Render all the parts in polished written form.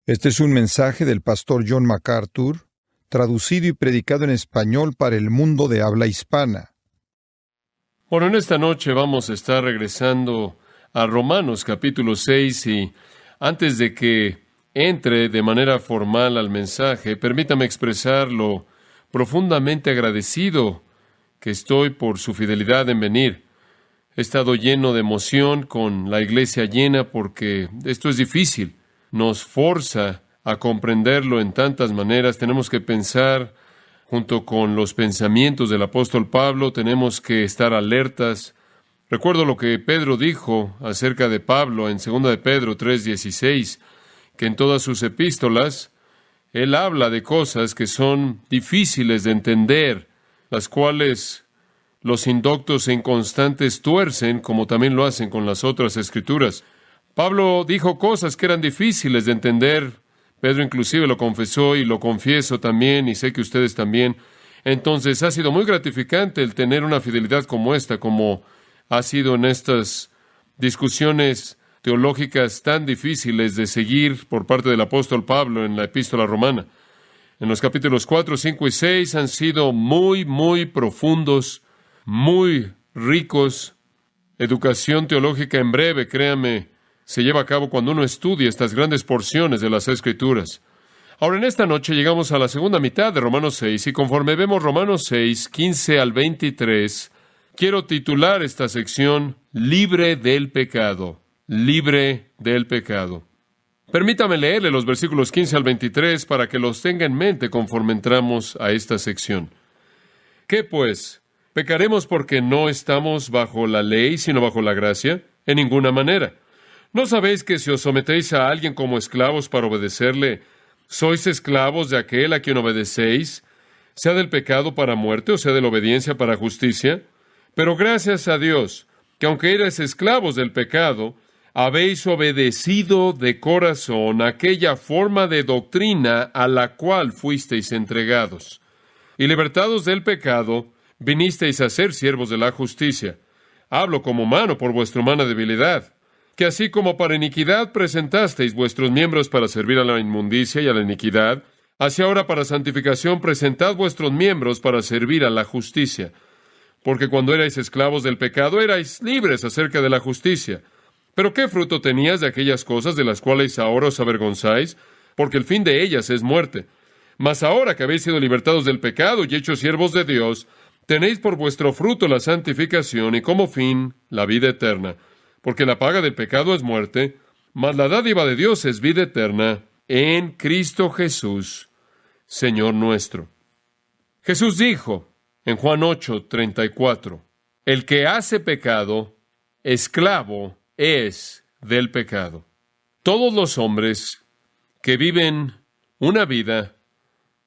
Este es un mensaje del pastor John MacArthur, traducido y predicado en español para el mundo de habla hispana. Bueno, en esta noche vamos a estar regresando a Romanos capítulo 6 y antes de que entre de manera formal al mensaje, permítame expresar lo profundamente agradecido que estoy por su fidelidad en venir. He estado lleno de emoción con la iglesia llena porque esto es difícil. Nos forza a comprenderlo en tantas maneras. Tenemos que pensar junto con los pensamientos del apóstol Pablo, tenemos que estar alertas. Recuerdo lo que Pedro dijo acerca de Pablo en 2 de Pedro 3:16, que en todas sus epístolas él habla de cosas que son difíciles de entender, las cuales los indoctos e inconstantes tuercen, como también lo hacen con las otras escrituras. Pablo dijo cosas que eran difíciles de entender. Pedro inclusive lo confesó y lo confieso también, y sé que ustedes también. Entonces ha sido muy gratificante el tener una fidelidad como esta, como ha sido en estas discusiones teológicas tan difíciles de seguir por parte del apóstol Pablo en la epístola romana. En los capítulos 4, 5 y 6 han sido muy profundos, muy ricos. Educación teológica en breve, créame, se lleva a cabo cuando uno estudia estas grandes porciones de las Escrituras. Ahora, en esta noche llegamos a la segunda mitad de Romanos 6, y conforme vemos Romanos 6, 15 al 23, quiero titular esta sección, Libre del pecado. Libre del pecado. Permítame leerle los versículos 15 al 23 para que los tenga en mente conforme entramos a esta sección. ¿Qué pues? ¿Pecaremos porque no estamos bajo la ley, sino bajo la gracia? En ninguna manera. ¿No sabéis que si os sometéis a alguien como esclavos para obedecerle, sois esclavos de aquel a quien obedecéis, sea del pecado para muerte o sea de la obediencia para justicia? Pero gracias a Dios, que aunque erais esclavos del pecado, habéis obedecido de corazón aquella forma de doctrina a la cual fuisteis entregados. Y libertados del pecado, vinisteis a ser siervos de la justicia. Hablo como humano por vuestra humana debilidad. Que así como para iniquidad presentasteis vuestros miembros para servir a la inmundicia y a la iniquidad, así ahora para santificación presentad vuestros miembros para servir a la justicia. Porque cuando erais esclavos del pecado, erais libres acerca de la justicia. Pero ¿qué fruto teníais de aquellas cosas de las cuales ahora os avergonzáis? Porque el fin de ellas es muerte. Mas ahora que habéis sido libertados del pecado y hechos siervos de Dios, tenéis por vuestro fruto la santificación y como fin la vida eterna. Porque la paga del pecado es muerte, mas la dádiva de Dios es vida eterna en Cristo Jesús, Señor nuestro. Jesús dijo en Juan 8:34, el que hace pecado, esclavo es del pecado. Todos los hombres que viven una vida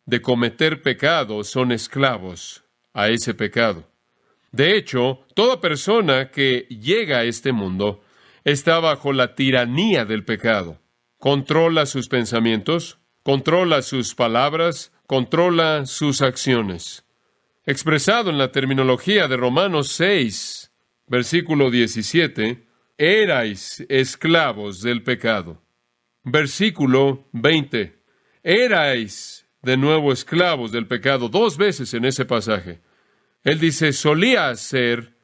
de cometer pecado son esclavos a ese pecado. De hecho, toda persona que llega a este mundo está bajo la tiranía del pecado. Controla sus pensamientos, controla sus palabras, controla sus acciones. Expresado en la terminología de Romanos 6, versículo 17, erais esclavos del pecado. Versículo 20, erais de nuevo esclavos del pecado, 2 veces en ese pasaje. Él dice, solías ser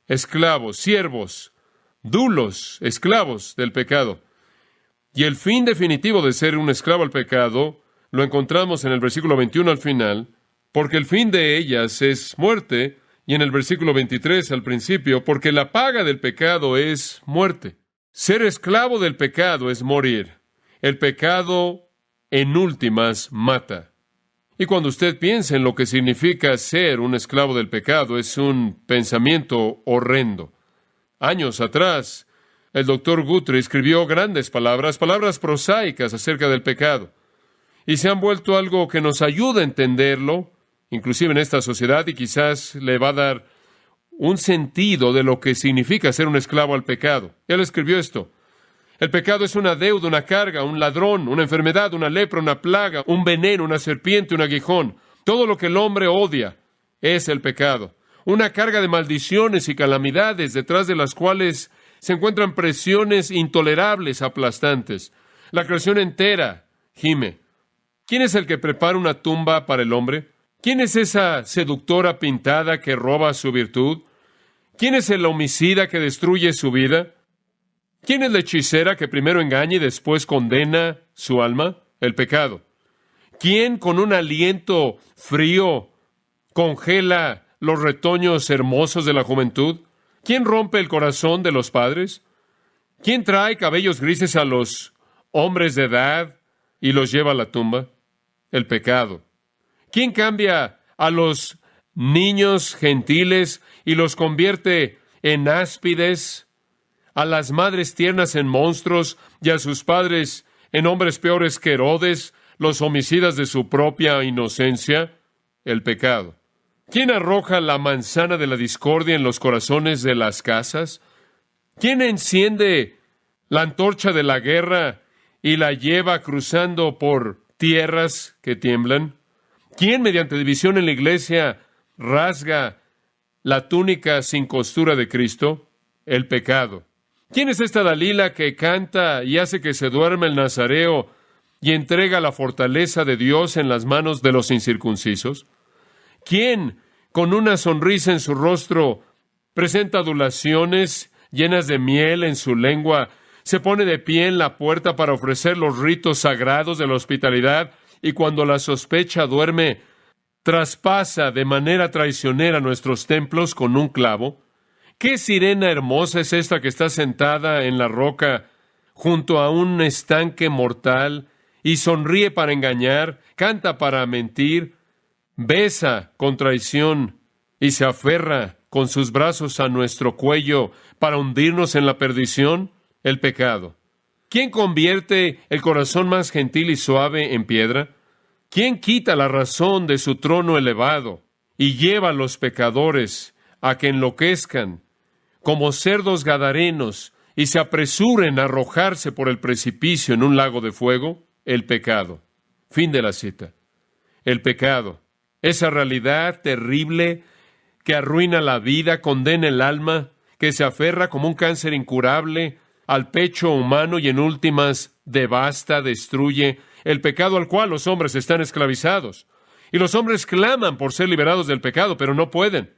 esclavos, siervos, dulos, esclavos del pecado. Y el fin definitivo de ser un esclavo al pecado lo encontramos en el versículo 21 al final, porque el fin de ellas es muerte, y en el versículo 23 al principio, porque la paga del pecado es muerte. Ser esclavo del pecado es morir. El pecado, en últimas, mata. Y cuando usted piensa en lo que significa ser un esclavo del pecado, es un pensamiento horrendo. Años atrás, el doctor Guthrie escribió grandes palabras prosaicas acerca del pecado, y se han vuelto algo que nos ayuda a entenderlo, inclusive en esta sociedad, y quizás le va a dar un sentido de lo que significa ser un esclavo al pecado. Él escribió esto. El pecado es una deuda, una carga, un ladrón, una enfermedad, una lepra, una plaga, un veneno, una serpiente, un aguijón. Todo lo que el hombre odia es el pecado. Una carga de maldiciones y calamidades detrás de las cuales se encuentran presiones intolerables, aplastantes. La creación entera gime. ¿Quién es el que prepara una tumba para el hombre? ¿Quién es esa seductora pintada que roba su virtud? ¿Quién es el homicida que destruye su vida? ¿Quién es la hechicera que primero engaña y después condena su alma? El pecado. ¿Quién con un aliento frío congela los retoños hermosos de la juventud? ¿Quién rompe el corazón de los padres? ¿Quién trae cabellos grises a los hombres de edad y los lleva a la tumba? El pecado. ¿Quién cambia a los niños gentiles y los convierte en áspides, a las madres tiernas en monstruos y a sus padres en hombres peores que Herodes, los homicidas de su propia inocencia? El pecado. ¿Quién arroja la manzana de la discordia en los corazones de las casas? ¿Quién enciende la antorcha de la guerra y la lleva cruzando por tierras que tiemblan? ¿Quién, mediante división en la iglesia, rasga la túnica sin costura de Cristo? El pecado. ¿Quién es esta Dalila que canta y hace que se duerma el nazareo y entrega la fortaleza de Dios en las manos de los incircuncisos? ¿Quién, con una sonrisa en su rostro, presenta adulaciones llenas de miel en su lengua, se pone de pie en la puerta para ofrecer los ritos sagrados de la hospitalidad y cuando la sospecha duerme, traspasa de manera traicionera nuestros templos con un clavo? ¿Qué sirena hermosa es esta que está sentada en la roca junto a un estanque mortal y sonríe para engañar, canta para mentir, besa con traición y se aferra con sus brazos a nuestro cuello para hundirnos en la perdición? El pecado. ¿Quién convierte el corazón más gentil y suave en piedra? ¿Quién quita la razón de su trono elevado y lleva a los pecadores a que enloquezcan como cerdos gadarenos y se apresuren a arrojarse por el precipicio en un lago de fuego? El pecado. Fin de la cita. El pecado. Esa realidad terrible que arruina la vida, condena el alma, que se aferra como un cáncer incurable al pecho humano y en últimas devasta, destruye, el pecado al cual los hombres están esclavizados. Y los hombres claman por ser liberados del pecado, pero no pueden.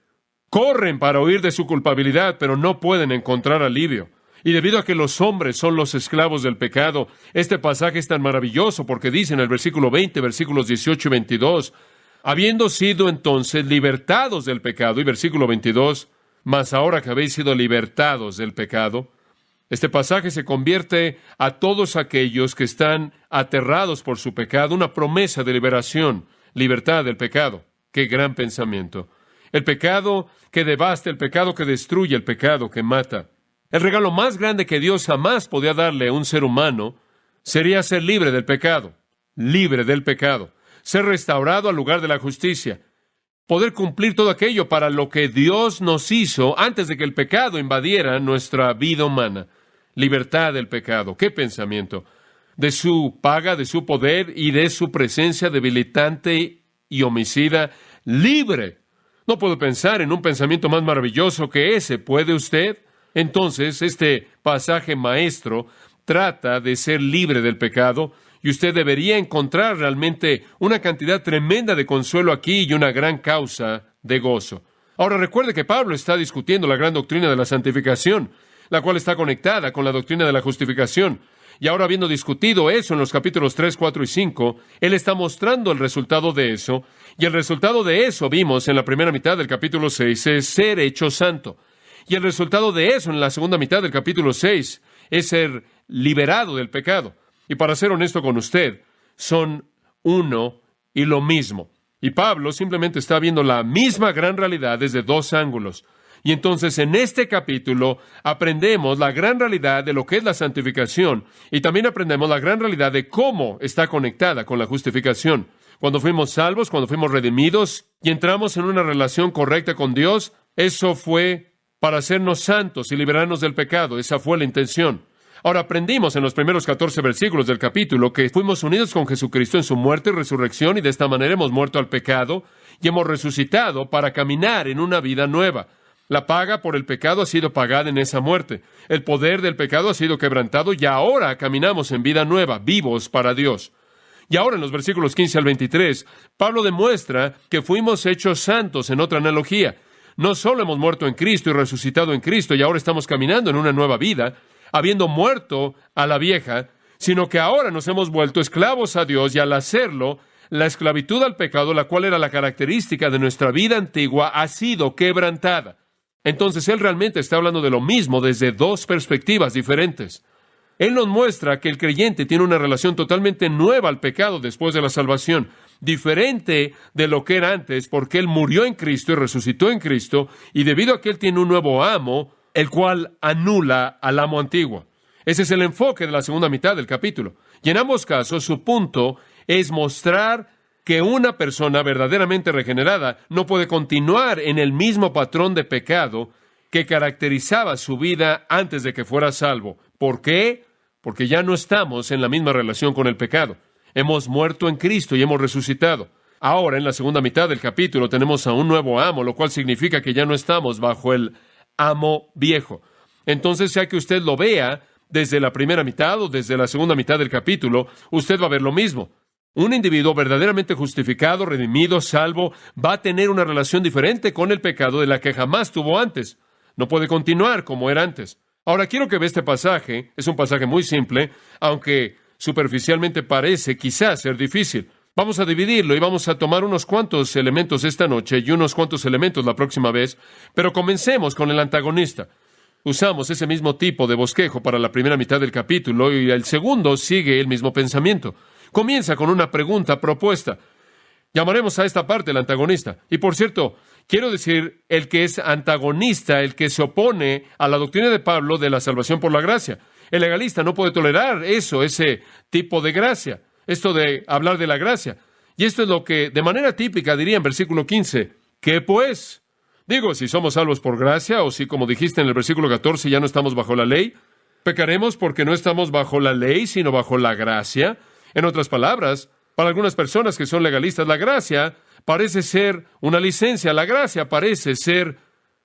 Corren para huir de su culpabilidad, pero no pueden encontrar alivio. Y debido a que los hombres son los esclavos del pecado, este pasaje es tan maravilloso porque dice en el versículo 20, versículos 18 y 22, habiendo sido entonces libertados del pecado, y versículo 22, mas ahora que habéis sido libertados del pecado. Este pasaje se convierte a todos aquellos que están aterrados por su pecado una promesa de liberación, libertad del pecado. ¡Qué gran pensamiento! El pecado que devasta, el pecado que destruye, el pecado que mata. El regalo más grande que Dios jamás podía darle a un ser humano sería ser libre del pecado, ser restaurado al lugar de la justicia, poder cumplir todo aquello para lo que Dios nos hizo antes de que el pecado invadiera nuestra vida humana. Libertad del pecado. ¡Qué pensamiento! De su paga, de su poder y de su presencia debilitante y homicida, libre. No puedo pensar en un pensamiento más maravilloso que ese. ¿Puede usted? Entonces, este pasaje maestro trata de ser libre del pecado y usted debería encontrar realmente una cantidad tremenda de consuelo aquí y una gran causa de gozo. Ahora recuerde que Pablo está discutiendo la gran doctrina de la santificación, la cual está conectada con la doctrina de la justificación. Y ahora, habiendo discutido eso en los capítulos 3, 4 y 5, él está mostrando el resultado de eso, y el resultado de eso vimos en la primera mitad del capítulo 6, es ser hecho santo. Y el resultado de eso en la segunda mitad del capítulo 6 es ser liberado del pecado. Y para ser honesto con usted, son uno y lo mismo. Y Pablo simplemente está viendo la misma gran realidad desde dos ángulos. Y entonces en este capítulo aprendemos la gran realidad de lo que es la santificación y también aprendemos la gran realidad de cómo está conectada con la justificación. Cuando fuimos salvos, cuando fuimos redimidos y entramos en una relación correcta con Dios, eso fue para hacernos santos y liberarnos del pecado. Esa fue la intención. Ahora aprendimos en los primeros 14 versículos del capítulo que fuimos unidos con Jesucristo en su muerte y resurrección y de esta manera hemos muerto al pecado y hemos resucitado para caminar en una vida nueva. La paga por el pecado ha sido pagada en esa muerte. El poder del pecado ha sido quebrantado y ahora caminamos en vida nueva, vivos para Dios. Y ahora en los versículos 15 al 23, Pablo demuestra que fuimos hechos santos en otra analogía. No solo hemos muerto en Cristo y resucitado en Cristo y ahora estamos caminando en una nueva vida, habiendo muerto a la vieja, sino que ahora nos hemos vuelto esclavos a Dios y al hacerlo, la esclavitud al pecado, la cual era la característica de nuestra vida antigua, ha sido quebrantada. Entonces, él realmente está hablando de lo mismo desde dos perspectivas diferentes. Él nos muestra que el creyente tiene una relación totalmente nueva al pecado después de la salvación, diferente de lo que era antes, porque él murió en Cristo y resucitó en Cristo, y debido a que él tiene un nuevo amo, el cual anula al amo antiguo. Ese es el enfoque de la segunda mitad del capítulo. Y en ambos casos, su punto es mostrar que una persona verdaderamente regenerada no puede continuar en el mismo patrón de pecado que caracterizaba su vida antes de que fuera salvo. ¿Por qué? Porque ya no estamos en la misma relación con el pecado. Hemos muerto en Cristo y hemos resucitado. Ahora, en la segunda mitad del capítulo, tenemos a un nuevo amo, lo cual significa que ya no estamos bajo el amo viejo. Entonces, sea que usted lo vea desde la primera mitad o desde la segunda mitad del capítulo, usted va a ver lo mismo. Un individuo verdaderamente justificado, redimido, salvo, va a tener una relación diferente con el pecado de la que jamás tuvo antes. No puede continuar como era antes. Ahora, quiero que vea este pasaje. Es un pasaje muy simple, aunque superficialmente parece quizás ser difícil. Vamos a dividirlo y vamos a tomar unos cuantos elementos esta noche y unos cuantos elementos la próxima vez, pero comencemos con el antagonista. Usamos ese mismo tipo de bosquejo para la primera mitad del capítulo y el segundo sigue el mismo pensamiento. Comienza con una pregunta propuesta. Llamaremos a esta parte el antagonista. Y por cierto, quiero decir el que es antagonista, el que se opone a la doctrina de Pablo de la salvación por la gracia. El legalista no puede tolerar eso, ese tipo de gracia, esto de hablar de la gracia. Y esto es lo que de manera típica diría en versículo 15. ¿Qué pues? Digo, si somos salvos por gracia, o si, como dijiste en el versículo 14, ya no estamos bajo la ley, ¿pecaremos porque no estamos bajo la ley, sino bajo la gracia? En otras palabras, para algunas personas que son legalistas, la gracia parece ser una licencia, la gracia parece ser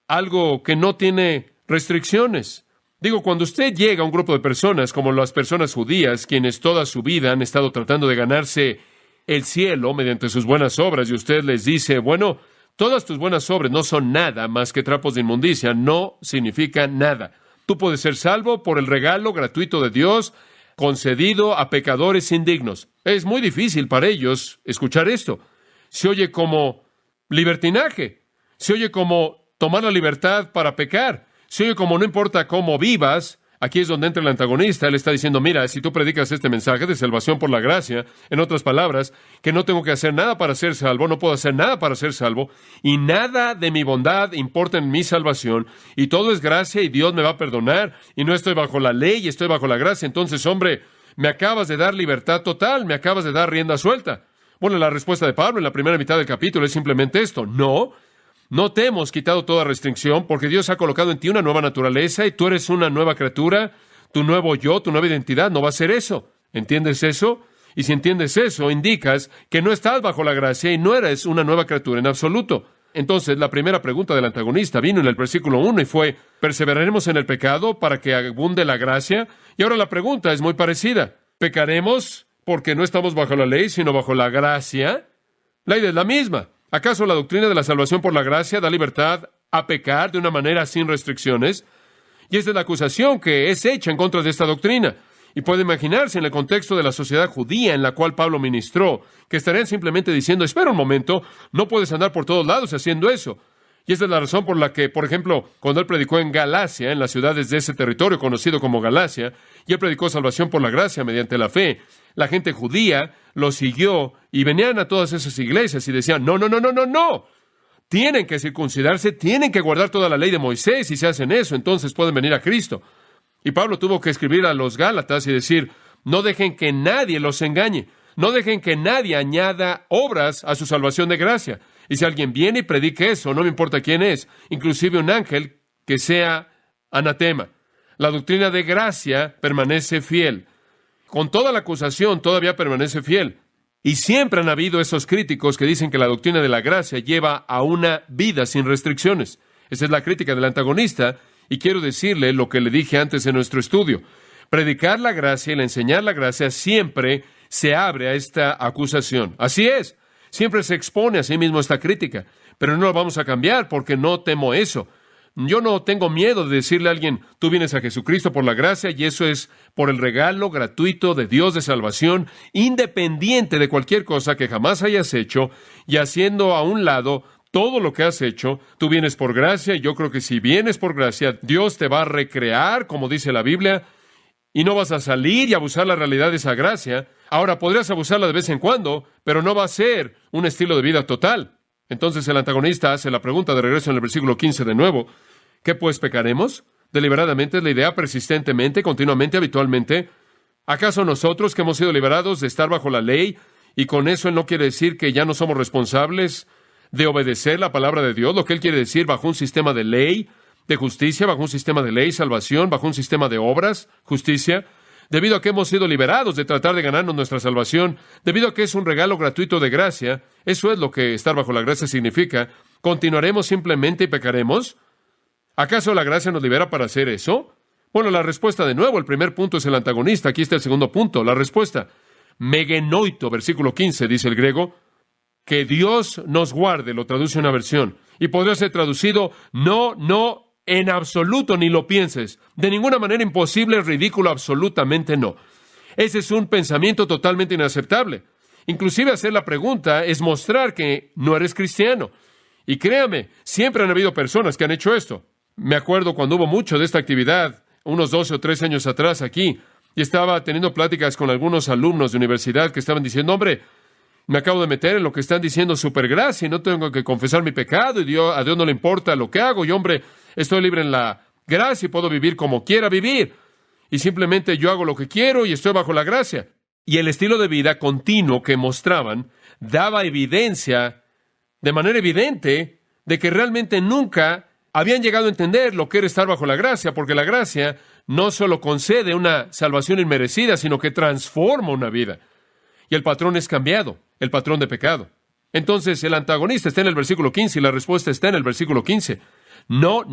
algo que no tiene restricciones. Digo, cuando usted llega a un grupo de personas, como las personas judías, quienes toda su vida han estado tratando de ganarse el cielo mediante sus buenas obras, y usted les dice, bueno, todas tus buenas obras no son nada más que trapos de inmundicia, no significan nada. Tú puedes ser salvo por el regalo gratuito de Dios, concedido a pecadores indignos. Es muy difícil para ellos escuchar esto. Se oye como libertinaje, se oye como tomar la libertad para pecar, se oye como no importa cómo vivas. Aquí es donde entra el antagonista. Él está diciendo, mira, si tú predicas este mensaje de salvación por la gracia, en otras palabras, que no tengo que hacer nada para ser salvo, no puedo hacer nada para ser salvo, y nada de mi bondad importa en mi salvación, y todo es gracia, y Dios me va a perdonar, y no estoy bajo la ley, estoy bajo la gracia. Entonces, hombre, me acabas de dar libertad total, me acabas de dar rienda suelta. Bueno, la respuesta de Pablo en la primera mitad del capítulo es simplemente esto. No te hemos quitado toda restricción, porque Dios ha colocado en ti una nueva naturaleza y tú eres una nueva criatura, tu nuevo yo, tu nueva identidad no va a ser eso. ¿Entiendes eso? Y si entiendes eso, indicas que no estás bajo la gracia y no eres una nueva criatura en absoluto. Entonces, la primera pregunta del antagonista vino en el versículo 1 y fue, ¿perseveraremos en el pecado para que abunde la gracia? Y ahora la pregunta es muy parecida. ¿Pecaremos porque no estamos bajo la ley, sino bajo la gracia? La idea es la misma. ¿Acaso la doctrina de la salvación por la gracia da libertad a pecar de una manera sin restricciones? Y esta es la acusación que es hecha en contra de esta doctrina. Y puede imaginarse en el contexto de la sociedad judía en la cual Pablo ministró, que estarían simplemente diciendo, espera un momento, no puedes andar por todos lados haciendo eso. Y esta es la razón por la que, por ejemplo, cuando él predicó en Galacia, en las ciudades de ese territorio conocido como Galacia, y él predicó salvación por la gracia mediante la fe, la gente judía lo siguió y venían a todas esas iglesias y decían, no. Tienen que circuncidarse, tienen que guardar toda la ley de Moisés, y si hacen eso, entonces pueden venir a Cristo. Y Pablo tuvo que escribir a los Gálatas y decir, no dejen que nadie los engañe, no dejen que nadie añada obras a su salvación de gracia. Y si alguien viene y predique eso, no me importa quién es, inclusive un ángel, que sea anatema. La doctrina de gracia permanece fiel. Con toda la acusación todavía permanece fiel. Y siempre han habido esos críticos que dicen que la doctrina de la gracia lleva a una vida sin restricciones. Esa es la crítica del antagonista, y quiero decirle lo que le dije antes en nuestro estudio. Predicar la gracia y el enseñar la gracia siempre se abre a esta acusación. Así es, siempre se expone a sí mismo esta crítica, pero no lo vamos a cambiar porque no temo eso. Yo no tengo miedo de decirle a alguien, tú vienes a Jesucristo por la gracia y eso es por el regalo gratuito de Dios de salvación, independiente de cualquier cosa que jamás hayas hecho, y haciendo a un lado todo lo que has hecho, tú vienes por gracia, y yo creo que si vienes por gracia, Dios te va a recrear, como dice la Biblia, y no vas a salir y abusar la realidad de esa gracia. Ahora, podrías abusarla de vez en cuando, pero no va a ser un estilo de vida total. Entonces el antagonista hace la pregunta de regreso en el versículo 15 de nuevo. ¿Qué pues pecaremos? Deliberadamente es la idea, persistentemente, continuamente, habitualmente. ¿Acaso nosotros que hemos sido liberados de estar bajo la ley, y con eso él no quiere decir que ya no somos responsables de obedecer la palabra de Dios? Lo que él quiere decir bajo un sistema de ley, de justicia, bajo un sistema de ley, salvación, bajo un sistema de obras, justicia, debido a que hemos sido liberados de tratar de ganarnos nuestra salvación, debido a que es un regalo gratuito de gracia. Eso es lo que estar bajo la gracia significa. ¿Continuaremos simplemente y pecaremos? ¿Acaso la gracia nos libera para hacer eso? Bueno, la respuesta de nuevo, el primer punto es el antagonista. Aquí está el segundo punto, la respuesta. Megenoito, versículo 15, dice el griego, que Dios nos guarde, lo traduce una versión. Y podría ser traducido, no, en absoluto, ni lo pienses. De ninguna manera imposible, ridículo, absolutamente no. Ese es un pensamiento totalmente inaceptable. Inclusive hacer la pregunta es mostrar que no eres cristiano. Y créame, siempre han habido personas que han hecho esto. Me acuerdo cuando hubo mucho de esta actividad, unos 12 o 13 años atrás aquí, y estaba teniendo pláticas con algunos alumnos de universidad que estaban diciendo, hombre, me acabo de meter en lo que están diciendo supergracia y no tengo que confesar mi pecado y a Dios no le importa lo que hago y hombre, estoy libre en la gracia y puedo vivir como quiera vivir y simplemente yo hago lo que quiero y estoy bajo la gracia. Y el estilo de vida continuo que mostraban daba evidencia, de manera evidente, de que realmente nunca habían llegado a entender lo que era estar bajo la gracia, porque la gracia no solo concede una salvación inmerecida, sino que transforma una vida. Y el patrón es cambiado, el patrón de pecado. Entonces, el antagonista está en el versículo 15 y la respuesta está en el versículo 15. No.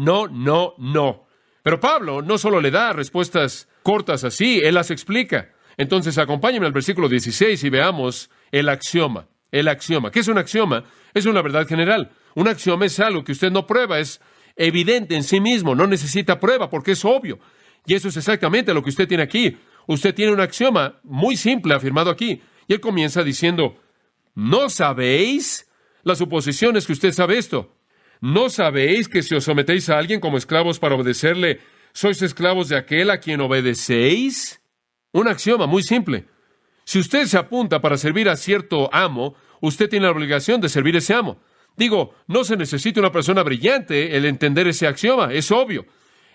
Pero Pablo no solo le da respuestas cortas así, él las explica. Entonces, acompáñenme al versículo 16 y veamos el axioma. El axioma. ¿Qué es un axioma? Es una verdad general. Un axioma es algo que usted no prueba, es evidente en sí mismo, no necesita prueba porque es obvio. Y eso es exactamente lo que usted tiene aquí. Usted tiene un axioma muy simple afirmado aquí. Y él comienza diciendo, ¿no sabéis? La suposición es que usted sabe esto. ¿No sabéis que si os sometéis a alguien como esclavos para obedecerle, sois esclavos de aquel a quien obedecéis? Un axioma muy simple. Si usted se apunta para servir a cierto amo, usted tiene la obligación de servir a ese amo. Digo, no se necesita una persona brillante el entender ese axioma, es obvio.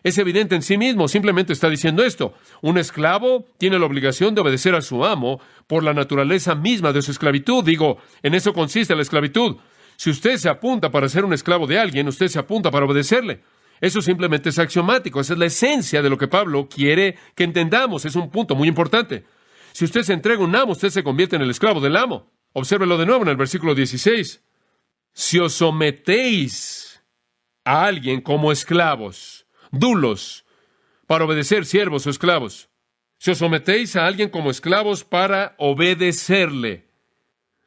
Es evidente en sí mismo, simplemente está diciendo esto. Un esclavo tiene la obligación de obedecer a su amo por la naturaleza misma de su esclavitud. Digo, en eso consiste la esclavitud. Si usted se apunta para ser un esclavo de alguien, usted se apunta para obedecerle. Eso simplemente es axiomático, esa es la esencia de lo que Pablo quiere que entendamos, es un punto muy importante. Si usted se entrega a un amo, usted se convierte en el esclavo del amo. Obsérvelo de nuevo en el versículo 16. Si os sometéis a alguien como esclavos, dulos, para obedecer, siervos o esclavos. Si os sometéis a alguien como esclavos para obedecerle.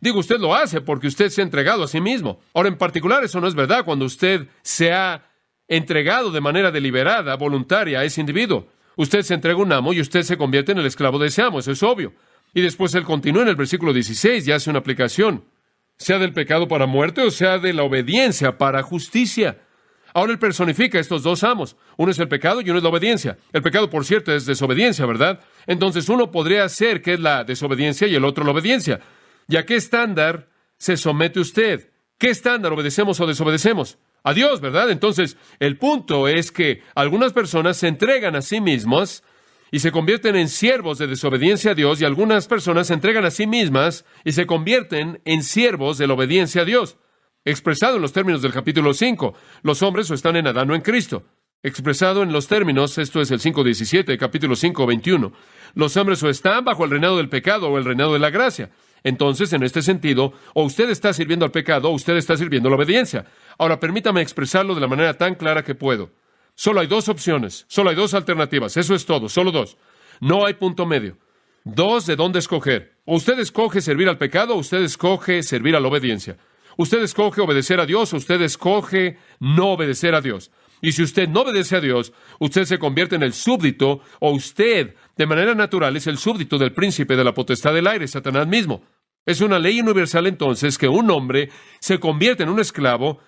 Digo, usted lo hace porque usted se ha entregado a sí mismo. Ahora, en particular, eso no es verdad cuando usted se ha entregado de manera deliberada, voluntaria a ese individuo. Usted se entrega a un amo y usted se convierte en el esclavo de ese amo, eso es obvio. Y después él continúa en el versículo 16 y hace una aplicación. Sea del pecado para muerte o sea de la obediencia para justicia. Ahora él personifica a estos dos amos. Uno es el pecado y uno es la obediencia. El pecado, por cierto, es desobediencia, ¿verdad? Entonces uno podría ser que es la desobediencia y el otro la obediencia. ¿Y a qué estándar se somete usted? ¿Qué estándar obedecemos o desobedecemos? A Dios, ¿verdad? Entonces, el punto es que algunas personas se entregan a sí mismas y se convierten en siervos de desobediencia a Dios, y algunas personas se entregan a sí mismas y se convierten en siervos de la obediencia a Dios. Expresado en los términos del capítulo 5, los hombres o están en Adán o en Cristo. Expresado en los términos, esto es el 5:17, capítulo 5:21, los hombres o están bajo el reinado del pecado o el reinado de la gracia. Entonces, en este sentido, o usted está sirviendo al pecado o usted está sirviendo a la obediencia. Ahora, permítame expresarlo de la manera tan clara que puedo. Solo hay dos opciones, solo hay dos alternativas, eso es todo, solo dos. No hay punto medio. Dos de dónde escoger. O usted escoge servir al pecado, o usted escoge servir a la obediencia. Usted escoge obedecer a Dios, o usted escoge no obedecer a Dios. Y si usted no obedece a Dios, usted se convierte en el súbdito, o usted, de manera natural, es el súbdito del príncipe de la potestad del aire, Satanás mismo. Es una ley universal, entonces, que un hombre se convierte en un esclavo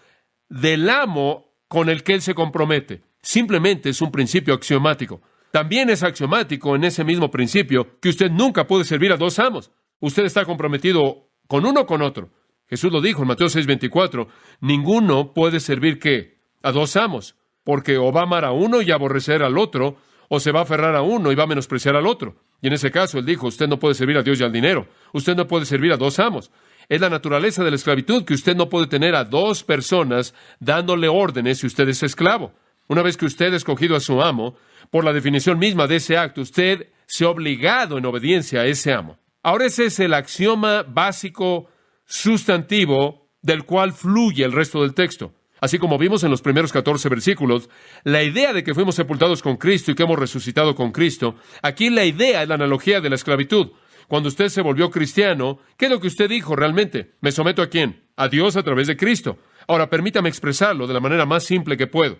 del amo con el que él se compromete. Simplemente es un principio axiomático. También es axiomático en ese mismo principio que usted nunca puede servir a dos amos. Usted está comprometido con uno o con otro. Jesús lo dijo en Mateo 6:24, ninguno puede servir, ¿qué? A dos amos, porque o va a amar a uno y aborrecer al otro, o se va a aferrar a uno y va a menospreciar al otro. Y en ese caso, él dijo, usted no puede servir a Dios y al dinero. Usted no puede servir a dos amos. Es la naturaleza de la esclavitud que usted no puede tener a dos personas dándole órdenes si usted es esclavo. Una vez que usted ha escogido a su amo, por la definición misma de ese acto, usted se ha obligado en obediencia a ese amo. Ahora ese es el axioma básico sustantivo del cual fluye el resto del texto. Así como vimos en los primeros 14 versículos, la idea de que fuimos sepultados con Cristo y que hemos resucitado con Cristo, aquí la idea es la analogía de la esclavitud. Cuando usted se volvió cristiano, ¿qué es lo que usted dijo realmente? ¿Me someto a quién? A Dios a través de Cristo. Ahora, permítame expresarlo de la manera más simple que puedo.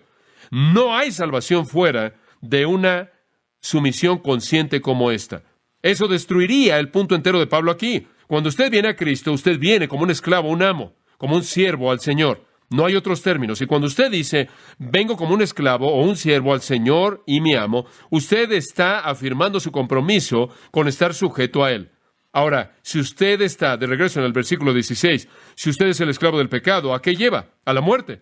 No hay salvación fuera de una sumisión consciente como esta. Eso destruiría el punto entero de Pablo aquí. Cuando usted viene a Cristo, usted viene como un esclavo, un amo, como un siervo al Señor. No hay otros términos. Y cuando usted dice, vengo como un esclavo o un siervo al Señor y mi amo, usted está afirmando su compromiso con estar sujeto a Él. Ahora, si usted está, de regreso en el versículo 16, si usted es el esclavo del pecado, ¿a qué lleva? A la muerte.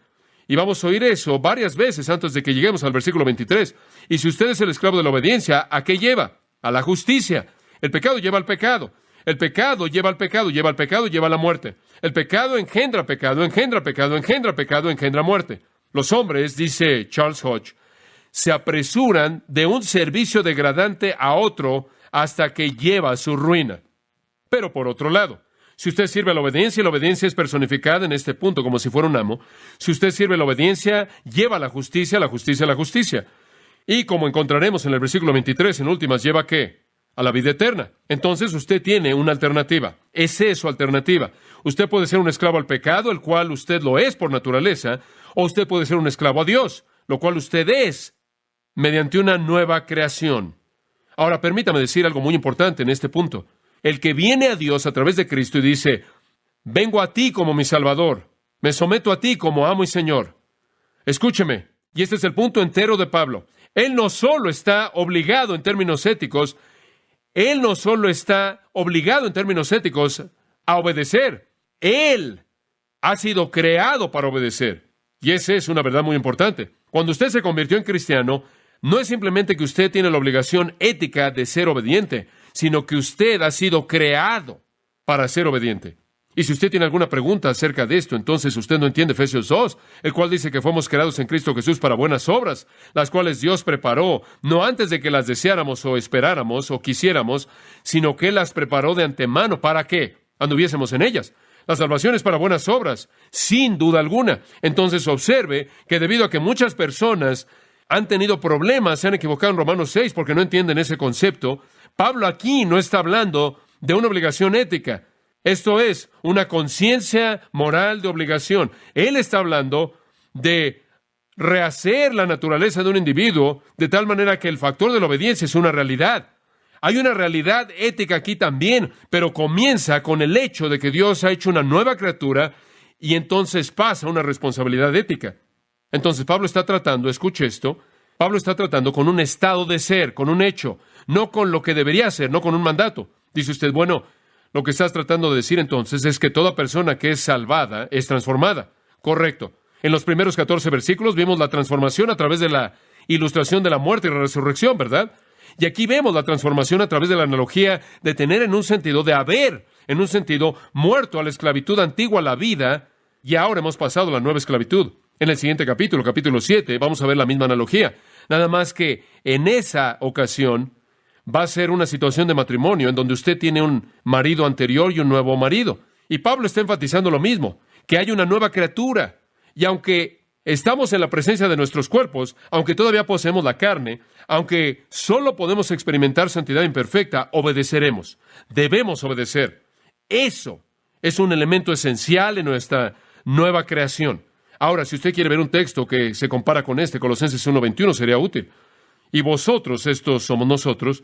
Y vamos a oír eso varias veces antes de que lleguemos al versículo 23. Y si usted es el esclavo de la obediencia, ¿a qué lleva? A la justicia. El pecado lleva al pecado. El pecado lleva al pecado, lleva al pecado, lleva a la muerte. El pecado engendra pecado, engendra pecado, engendra pecado, engendra muerte. Los hombres, dice Charles Hodge, se apresuran de un servicio degradante a otro hasta que lleva a su ruina. Pero por otro lado, si usted sirve a la obediencia, y la obediencia es personificada en este punto como si fuera un amo, si usted sirve a la obediencia, lleva a la justicia, la justicia, la justicia. Y como encontraremos en el versículo 23, en últimas, ¿lleva qué? A la vida eterna. Entonces usted tiene una alternativa. Esa es su alternativa. Usted puede ser un esclavo al pecado, el cual usted lo es por naturaleza, o usted puede ser un esclavo a Dios, lo cual usted es mediante una nueva creación. Ahora, permítame decir algo muy importante en este punto. El que viene a Dios a través de Cristo y dice, vengo a ti como mi Salvador, me someto a ti como amo y Señor. Escúcheme, y este es el punto entero de Pablo. Él no solo está obligado en términos éticos, a obedecer. Él ha sido creado para obedecer. Y esa es una verdad muy importante. Cuando usted se convirtió en cristiano, no es simplemente que usted tiene la obligación ética de ser obediente, sino que usted ha sido creado para ser obediente. Y si usted tiene alguna pregunta acerca de esto, entonces usted no entiende Efesios 2, el cual dice que fuimos creados en Cristo Jesús para buenas obras, las cuales Dios preparó, no antes de que las deseáramos o esperáramos o quisiéramos, sino que Él las preparó de antemano. ¿Para qué? Anduviésemos en ellas. La salvación es para buenas obras, sin duda alguna. Entonces observe que debido a que muchas personas han tenido problemas, se han equivocado en Romanos 6 porque no entienden ese concepto, Pablo aquí no está hablando de una obligación ética. Esto es una conciencia moral de obligación. Él está hablando de rehacer la naturaleza de un individuo de tal manera que el factor de la obediencia es una realidad. Hay una realidad ética aquí también, pero comienza con el hecho de que Dios ha hecho una nueva criatura y entonces pasa una responsabilidad ética. Entonces Pablo está tratando, escuche esto, Pablo está tratando con un estado de ser, con un hecho, no con lo que debería ser, no con un mandato. Dice usted, bueno, lo que estás tratando de decir entonces es que toda persona que es salvada es transformada. Correcto. En los primeros 14 versículos vimos la transformación a través de la ilustración de la muerte y la resurrección, ¿verdad? Y aquí vemos la transformación a través de la analogía de tener en un sentido, de haber, en un sentido, muerto a la esclavitud antigua, a la vida, y ahora hemos pasado a la nueva esclavitud. En el siguiente capítulo, capítulo 7, vamos a ver la misma analogía. Nada más que en esa ocasión va a ser una situación de matrimonio en donde usted tiene un marido anterior y un nuevo marido. Y Pablo está enfatizando lo mismo, que hay una nueva criatura. Y aunque estamos en la presencia de nuestros cuerpos, aunque todavía poseemos la carne, aunque solo podemos experimentar santidad imperfecta, obedeceremos. Debemos obedecer. Eso es un elemento esencial en nuestra nueva creación. Ahora, si usted quiere ver un texto que se compara con este, Colosenses 1:21, sería útil. Y vosotros, estos somos nosotros,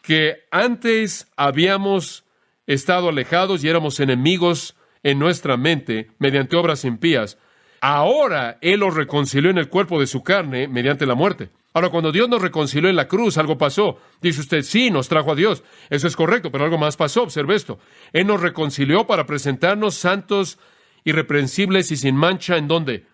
que antes habíamos estado alejados y éramos enemigos en nuestra mente mediante obras impías, ahora Él los reconcilió en el cuerpo de su carne mediante la muerte. Ahora, cuando Dios nos reconcilió en la cruz, algo pasó. Dice usted, sí, nos trajo a Dios. Eso es correcto, pero algo más pasó. Observe esto. Él nos reconcilió para presentarnos santos, irreprensibles y sin mancha, ¿en dónde?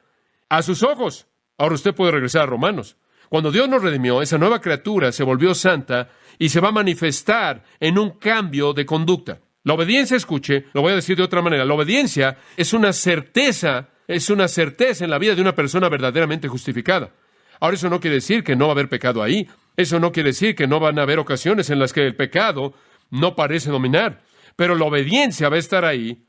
A sus ojos. Ahora usted puede regresar a Romanos. Cuando Dios nos redimió, esa nueva criatura se volvió santa y se va a manifestar en un cambio de conducta. La obediencia, escuche, lo voy a decir de otra manera, la obediencia es una certeza en la vida de una persona verdaderamente justificada. Ahora, eso no quiere decir que no va a haber pecado ahí. Eso no quiere decir que no van a haber ocasiones en las que el pecado no parece dominar. Pero la obediencia va a estar ahí,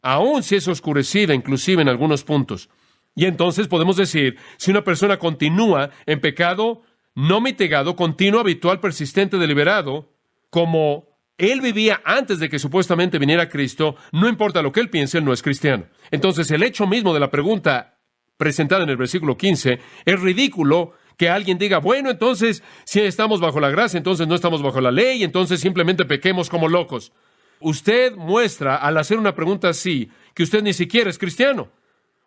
aun si es oscurecida, inclusive en algunos puntos. Y entonces podemos decir, si una persona continúa en pecado no mitigado, continuo, habitual, persistente, deliberado, como él vivía antes de que supuestamente viniera Cristo, no importa lo que él piense, él no es cristiano. Entonces, el hecho mismo de la pregunta presentada en el versículo 15, es ridículo que alguien diga, bueno, entonces, si estamos bajo la gracia, entonces no estamos bajo la ley, entonces simplemente pequemos como locos. Usted muestra, al hacer una pregunta así, que usted ni siquiera es cristiano.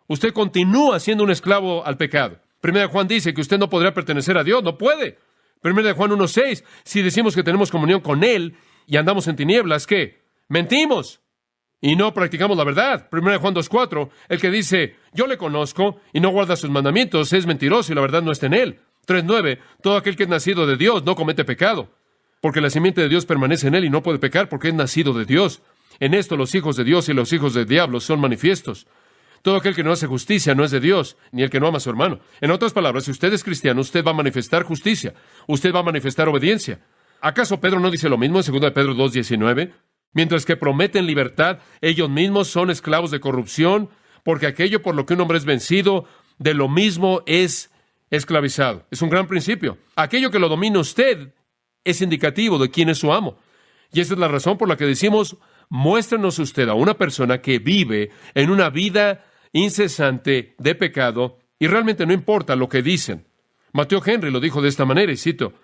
Usted continúa siendo un esclavo al pecado. Primera de Juan dice que usted no podrá pertenecer a Dios, no puede. Primera de Juan 1:6, si decimos que tenemos comunión con Él y andamos en tinieblas, ¿qué? Mentimos y no practicamos la verdad. Primera de Juan 2:4, el que dice, yo le conozco y no guarda sus mandamientos, es mentiroso y la verdad no está en él. 3:9, todo aquel que es nacido de Dios no comete pecado, porque la simiente de Dios permanece en él y no puede pecar porque es nacido de Dios. En esto los hijos de Dios y los hijos del diablo son manifiestos. Todo aquel que no hace justicia no es de Dios, ni el que no ama a su hermano. En otras palabras, si usted es cristiano, usted va a manifestar justicia, usted va a manifestar obediencia. ¿Acaso Pedro no dice lo mismo en 2 Pedro 2:19? Mientras que prometen libertad, ellos mismos son esclavos de corrupción, porque aquello por lo que un hombre es vencido, de lo mismo es esclavizado. Es un gran principio. Aquello que lo domina usted es indicativo de quién es su amo. Y esa es la razón por la que decimos, muéstranos usted a una persona que vive en una vida incesante de pecado y realmente no importa lo que dicen. Mateo Henry lo dijo de esta manera, y cito,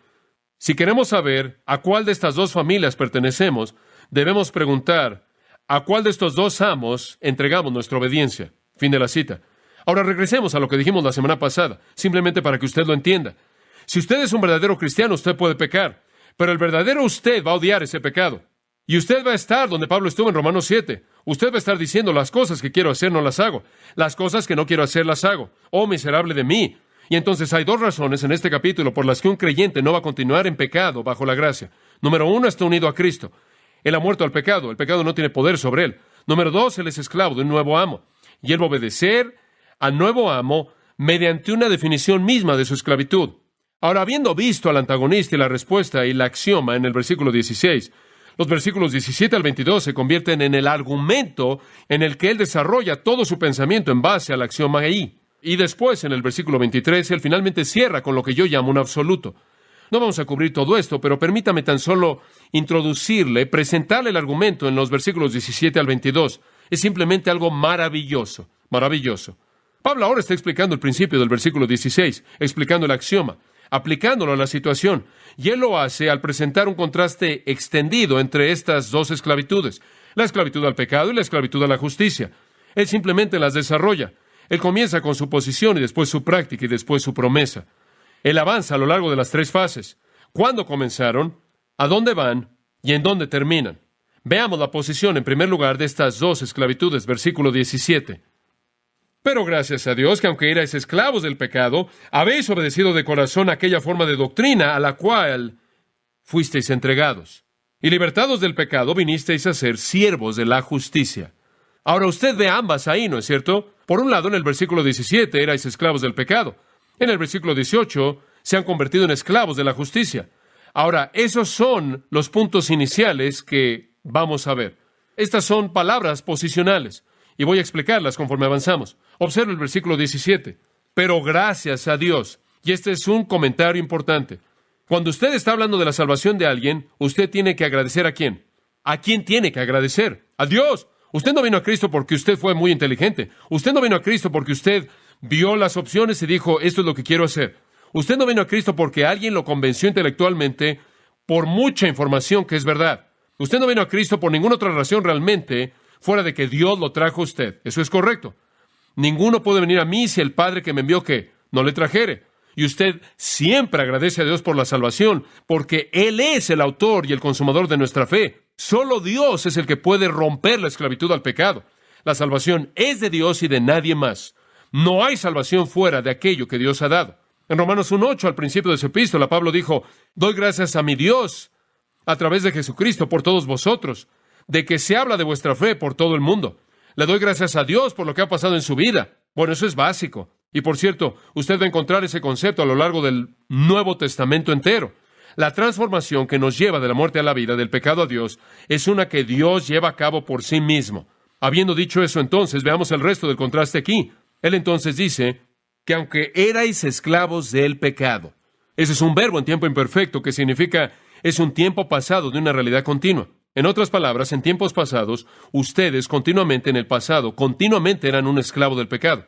si queremos saber a cuál de estas dos familias pertenecemos, debemos preguntar a cuál de estos dos amos entregamos nuestra obediencia. Fin de la cita. Ahora regresemos a lo que dijimos la semana pasada, simplemente para que usted lo entienda. Si usted es un verdadero cristiano, usted puede pecar, pero el verdadero usted va a odiar ese pecado. Y usted va a estar donde Pablo estuvo en Romanos 7. Usted va a estar diciendo, las cosas que quiero hacer no las hago. Las cosas que no quiero hacer las hago. Oh, miserable de mí. Y entonces hay dos razones en este capítulo por las que un creyente no va a continuar en pecado bajo la gracia. Número 1, está unido a Cristo. Él ha muerto al pecado. El pecado no tiene poder sobre él. Número 2, él es esclavo de un nuevo amo. Y él va a obedecer al nuevo amo mediante una definición misma de su esclavitud. Ahora, habiendo visto al antagonista y la respuesta y la axioma en el versículo 16, los versículos 17 al 22 se convierten en el argumento en el que él desarrolla todo su pensamiento en base al axioma ahí. Y después, en el versículo 23, él finalmente cierra con lo que yo llamo un absoluto. No vamos a cubrir todo esto, pero permítame tan solo introducirle, presentarle el argumento en los versículos 17 al 22. Es simplemente algo maravilloso, maravilloso. Pablo ahora está explicando el principio del versículo 16, explicando el axioma, aplicándolo a la situación. Y él lo hace al presentar un contraste extendido entre estas dos esclavitudes, la esclavitud al pecado y la esclavitud a la justicia. Él simplemente las desarrolla. Él comienza con su posición y después su práctica y después su promesa. Él avanza a lo largo de las tres fases. ¿Cuándo comenzaron? ¿A dónde van? ¿Y en dónde terminan? Veamos la posición en primer lugar de estas dos esclavitudes, versículo 17. Pero gracias a Dios que aunque erais esclavos del pecado, habéis obedecido de corazón aquella forma de doctrina a la cual fuisteis entregados. Y libertados del pecado, vinisteis a ser siervos de la justicia. Ahora usted ve ambas ahí, ¿no es cierto? Por un lado, en el versículo 17, erais esclavos del pecado. En el versículo 18, se han convertido en esclavos de la justicia. Ahora, esos son los puntos iniciales que vamos a ver. Estas son palabras posicionales, y voy a explicarlas conforme avanzamos. Observe el versículo 17. pero gracias a Dios. Y este es un comentario importante. Cuando usted está hablando de la salvación de alguien, usted tiene que agradecer ¿a quién? ¿A quién tiene que agradecer? ¡A Dios! Usted no vino a Cristo porque usted fue muy inteligente. Usted no vino a Cristo porque usted vio las opciones y dijo, esto es lo que quiero hacer. Usted no vino a Cristo porque alguien lo convenció intelectualmente por mucha información que es verdad. Usted no vino a Cristo por ninguna otra razón realmente fuera de que Dios lo trajo a usted. Eso es correcto. Ninguno puede venir a mí si el Padre que me envió ¿qué? No le trajere. Y usted siempre agradece a Dios por la salvación, porque Él es el autor y el consumador de nuestra fe. Solo Dios es el que puede romper la esclavitud al pecado. La salvación es de Dios y de nadie más. No hay salvación fuera de aquello que Dios ha dado. En Romanos 1:8, al principio de su epístola, Pablo dijo, doy gracias a mi Dios a través de Jesucristo por todos vosotros, de que se habla de vuestra fe por todo el mundo. Le doy gracias a Dios por lo que ha pasado en su vida. Bueno, eso es básico. Y por cierto, usted va a encontrar ese concepto a lo largo del Nuevo Testamento entero. La transformación que nos lleva de la muerte a la vida, del pecado a Dios, es una que Dios lleva a cabo por sí mismo. Habiendo dicho eso, entonces, veamos el resto del contraste aquí. Él entonces dice que aunque erais esclavos del pecado, ese es un verbo en tiempo imperfecto que significa es un tiempo pasado de una realidad continua. En otras palabras, en tiempos pasados, ustedes continuamente en el pasado, continuamente eran un esclavo del pecado.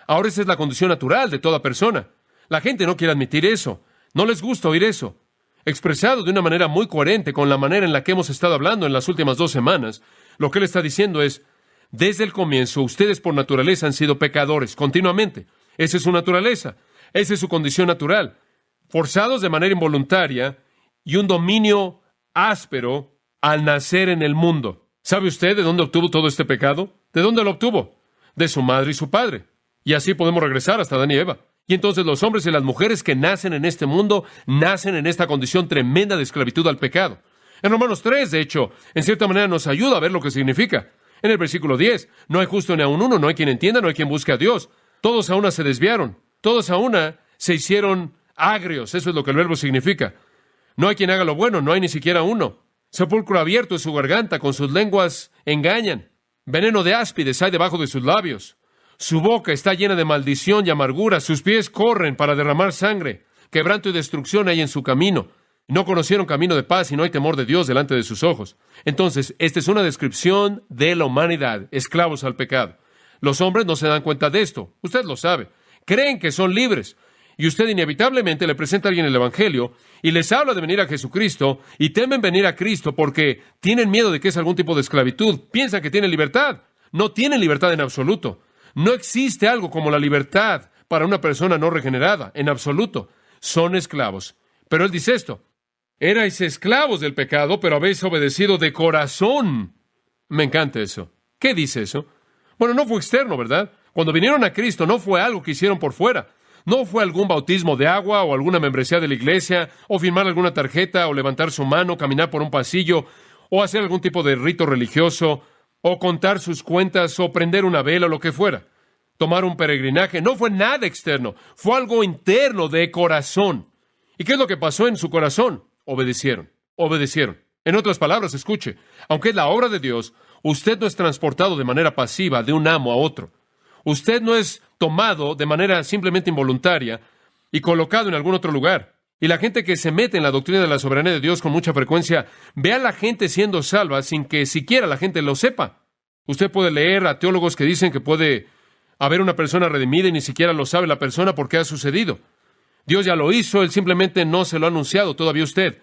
Ahora esa es la condición natural de toda persona. La gente no quiere admitir eso. No les gusta oír eso. Expresado de una manera muy coherente con la manera en la que hemos estado hablando en las últimas 2 semanas, lo que él está diciendo es, desde el comienzo, ustedes por naturaleza han sido pecadores, continuamente. Esa es su naturaleza. Esa es su condición natural. Forzados de manera involuntaria y un dominio áspero al nacer en el mundo. ¿Sabe usted de dónde obtuvo todo este pecado? ¿De dónde lo obtuvo? De su madre y su padre. Y así podemos regresar hasta Adán y Eva. Y entonces los hombres y las mujeres que nacen en este mundo, nacen en esta condición tremenda de esclavitud al pecado. En Romanos 3, de hecho, en cierta manera nos ayuda a ver lo que significa. En el versículo 10, no hay justo ni aun uno, no hay quien entienda, no hay quien busque a Dios. Todos a una se desviaron, todos a una se hicieron agrios, eso es lo que el verbo significa. No hay quien haga lo bueno, no hay ni siquiera uno. Sepulcro abierto es su garganta, con sus lenguas engañan. Veneno de áspides hay debajo de sus labios. Su boca está llena de maldición y amargura, sus pies corren para derramar sangre. Quebranto y destrucción hay en su camino. No conocieron camino de paz y no hay temor de Dios delante de sus ojos. Entonces, esta es una descripción de la humanidad, esclavos al pecado. Los hombres no se dan cuenta de esto, usted lo sabe. Creen que son libres. Y usted inevitablemente le presenta a alguien el Evangelio y les habla de venir a Jesucristo y temen venir a Cristo porque tienen miedo de que es algún tipo de esclavitud. Piensan que tienen libertad. No tienen libertad en absoluto. No existe algo como la libertad para una persona no regenerada, en absoluto. Son esclavos. Pero él dice esto, erais esclavos del pecado, pero habéis obedecido de corazón. Me encanta eso. ¿Qué dice eso? Bueno, no fue externo, ¿verdad? Cuando vinieron a Cristo no fue algo que hicieron por fuera. No fue algún bautismo de agua o alguna membresía de la iglesia, o firmar alguna tarjeta, o levantar su mano, caminar por un pasillo, o hacer algún tipo de rito religioso, o contar sus cuentas, o prender una vela, o lo que fuera. Tomar un peregrinaje. No fue nada externo. Fue algo interno de corazón. ¿Y qué es lo que pasó en su corazón? Obedecieron. Obedecieron. En otras palabras, escuche, aunque es la obra de Dios, usted no es transportado de manera pasiva de un amo a otro. Usted no es tomado de manera simplemente involuntaria y colocado en algún otro lugar. Y la gente que se mete en la doctrina de la soberanía de Dios con mucha frecuencia ve a la gente siendo salva sin que siquiera la gente lo sepa. Usted puede leer a teólogos que dicen que puede haber una persona redimida y ni siquiera lo sabe la persona porque ha sucedido. Dios ya lo hizo, Él simplemente no se lo ha anunciado todavía a usted.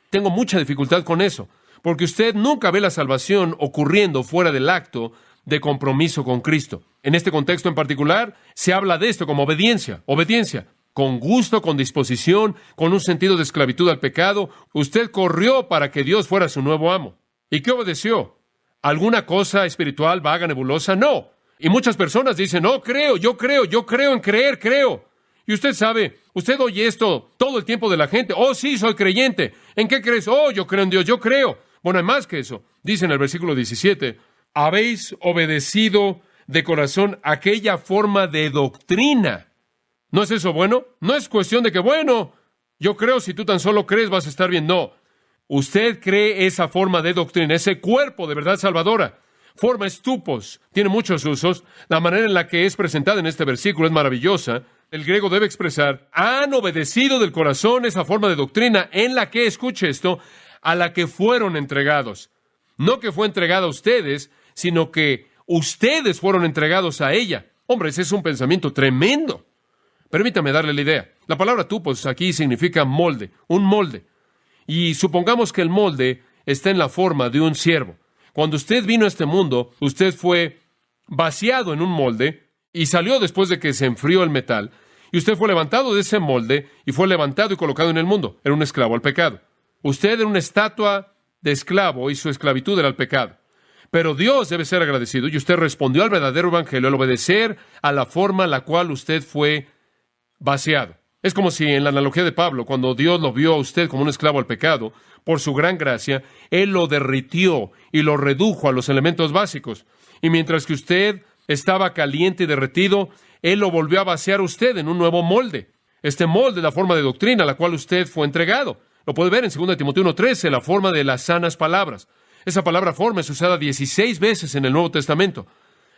Tengo mucha dificultad con eso, porque usted nunca ve la salvación ocurriendo fuera del acto de compromiso con Cristo. En este contexto en particular, se habla de esto como obediencia, obediencia. Con gusto, con disposición, con un sentido de esclavitud al pecado, usted corrió para que Dios fuera su nuevo amo. ¿Y qué obedeció? ¿Alguna cosa espiritual, vaga, nebulosa? No. Y muchas personas dicen, no, yo creo en creer, creo. Y usted sabe, usted oye esto todo el tiempo de la gente. Oh, sí, soy creyente. ¿En qué crees? Oh, yo creo en Dios, yo creo. Bueno, hay más que eso. Dice en el versículo 17, habéis obedecido de corazón aquella forma de doctrina. ¿No es eso bueno? No es cuestión de que, bueno, yo creo, si tú tan solo crees vas a estar bien. No. Usted cree esa forma de doctrina, ese cuerpo de verdad salvadora. forma es tupos. Tiene muchos usos. La manera en la que es presentada en este versículo es maravillosa. El griego debe expresar, han obedecido del corazón esa forma de doctrina en la que, escuche esto, a la que fueron entregados. No que fue entregada a ustedes, sino que ustedes fueron entregados a ella. Hombre, ese es un pensamiento tremendo. Permítame darle la idea. La palabra tupos aquí significa molde, un molde. Y supongamos que el molde está en la forma de un siervo. Cuando usted vino a este mundo, usted fue vaciado en un molde y salió después de que se enfrió el metal. Y usted fue levantado de ese molde y fue levantado y colocado en el mundo. Era un esclavo al pecado. Usted era una estatua de esclavo y su esclavitud era el pecado. Pero Dios debe ser agradecido y usted respondió al verdadero evangelio al obedecer a la forma a la cual usted fue vaciado. Es como si en la analogía de Pablo, cuando Dios lo vio a usted como un esclavo al pecado, por su gran gracia, Él lo derritió y lo redujo a los elementos básicos. Y mientras que usted estaba caliente y derretido, Él lo volvió a vaciar a usted en un nuevo molde. Este molde es la forma de doctrina a la cual usted fue entregado. Lo puede ver en 2 Timoteo 1:13, la forma de las sanas palabras. Esa palabra forma es usada 16 veces en el Nuevo Testamento.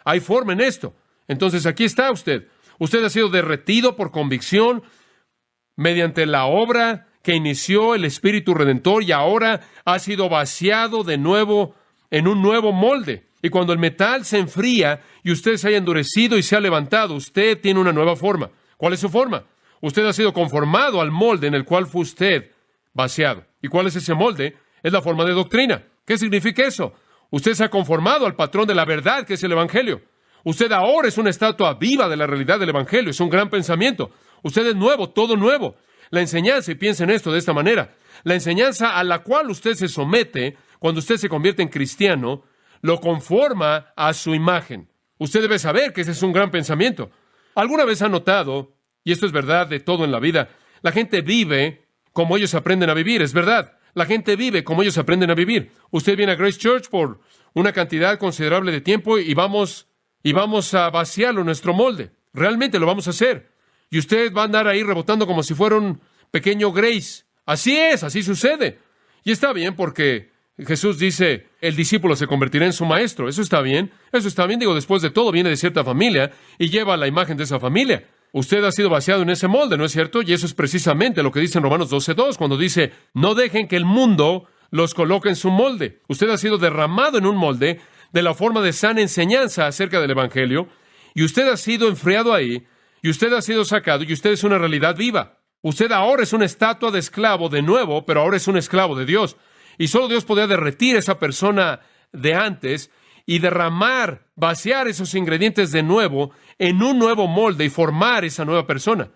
Hay forma en esto. Entonces aquí está usted. Usted ha sido derretido por convicción mediante la obra que inició el Espíritu Redentor y ahora ha sido vaciado de nuevo en un nuevo molde. Y cuando el metal se enfría y usted se haya endurecido y se ha levantado, usted tiene una nueva forma. ¿Cuál es su forma? Usted ha sido conformado al molde en el cual fue usted vaciado. ¿Y cuál es ese molde? Es la forma de doctrina. ¿Qué significa eso? Usted se ha conformado al patrón de la verdad, que es el Evangelio. Usted ahora es una estatua viva de la realidad del Evangelio. Es un gran pensamiento. Usted es nuevo, todo nuevo. La enseñanza, y piensen esto de esta manera, la enseñanza a la cual usted se somete cuando usted se convierte en cristiano, lo conforma a su imagen. Usted debe saber que ese es un gran pensamiento. ¿Alguna vez ha notado, y esto es verdad de todo en la vida, la gente vive como ellos aprenden a vivir? Es verdad. La gente vive como ellos aprenden a vivir. Usted viene a Grace Church por una cantidad considerable de tiempo y vamos a vaciarlo en nuestro molde. Realmente lo vamos a hacer. Y usted va a andar ahí rebotando como si fuera un pequeño Grace. Así es, así sucede. Y está bien porque Jesús dice, el discípulo se convertirá en su maestro. Eso está bien. Digo, después de todo, viene de cierta familia y lleva la imagen de esa familia. Usted ha sido vaciado en ese molde, ¿no es cierto? Y eso es precisamente lo que dice en Romanos 12:2, cuando dice, no dejen que el mundo los coloque en su molde. Usted ha sido derramado en un molde de la forma de sana enseñanza acerca del Evangelio, y usted ha sido enfriado ahí, y usted ha sido sacado, y usted es una realidad viva. Usted ahora es una estatua de esclavo de nuevo, pero ahora es un esclavo de Dios. Y solo Dios podía derretir a esa persona de antes y derramar, vaciar esos ingredientes de nuevo en un nuevo molde y formar esa nueva persona.